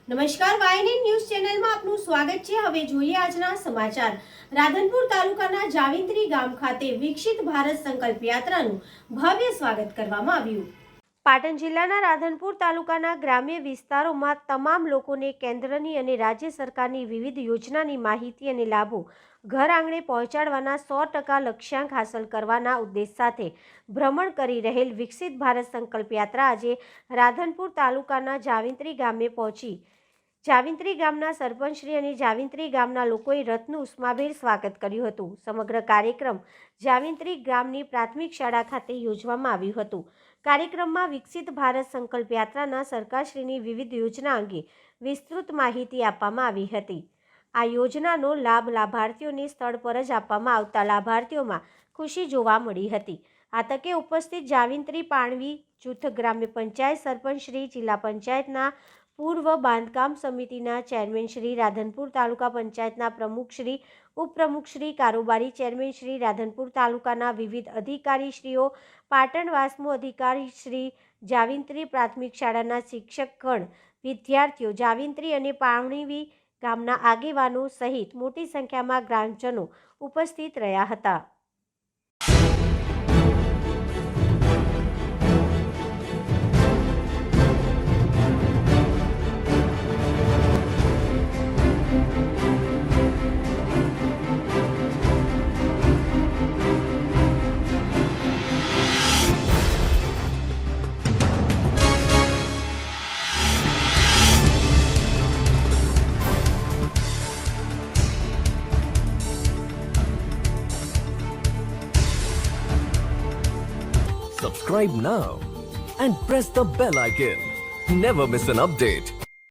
નમસ્કાર, YNN news ચેનલમાં આપનું સ્વાગત છે। હવે જોઈએ આજના સમાચાર। રાધનપુર તાલુકાના જાવિંત્રી ગામ ખાતે વિકસિત ભારત સંકલ્પ યાત્રાનું ભવ્ય સ્વાગત કરવામાં આવ્યું। પાટણ જિલ્લાના રાધનપુર તાલુકાના ગ્રામ્ય વિસ્તારોમાં તમામ લોકોને કેન્દ્રની અને રાજ્ય સરકારની વિવિધ યોજનાની માહિતી અને લાભો ઘર આંગણે પહોંચાડવાના 100% લક્ષ્યાંક હાંસલ કરવાના ઉદ્દેશ સાથે ભ્રમણ કરી રહેલ વિકસિત ભારત સંકલ્પ યાત્રા આજે રાધનપુર તાલુકાના જાવિંત્રી ગામે પહોંચી। જાવિંત્રી ગામના સરપંચશ્રી અને જાવિંત્રી ગામના લોકોએ રથનું ઉષ્માભેર સ્વાગત કર્યું હતું। સમગ્ર કાર્યક્રમ જાવિંત્રી ગામની પ્રાથમિક શાળા ખાતે યોજવામાં આવ્યું હતું। કાર્યક્રમમાં વિકસિત ભારત સંકલ્પ યાત્રાના સરકારશ્રીની વિવિધ યોજના અંગે વિસ્તૃત માહિતી આપવામાં આવી હતી। આ યોજનાનો લાભ લાભાર્થીઓને સ્થળ પર જ આપવામાં આવતા લાભાર્થીઓમાં ખુશી જોવા મળી હતી। આ તકે ઉપસ્થિત જાવિંત્રી પાણવી જૂથ ગ્રામ્ય પંચાયત સરપંચશ્રી, જિલ્લા પંચાયતના પૂર્વ બાંધકામ સમિતિના ચેરમેનશ્રી, રાધનપુર તાલુકા પંચાયતના પ્રમુખશ્રી, ઉપપ્રમુખશ્રી, કારોબારી ચેરમેનશ્રી, રાધનપુર તાલુકાના વિવિધ અધિકારીશ્રીઓ, પાટણ વાસ્મો અધિકારીશ્રી, જાવિંત્રી પ્રાથમિક શાળાના શિક્ષકગણ, વિદ્યાર્થીઓ, જાવિંત્રી અને પાણવી ગામના આગેવાનો સહિત મોટી સંખ્યામાં ગ્રામજનો ઉપસ્થિત રહ્યા હતા। Subscribe now and press the bell icon. Never miss an update.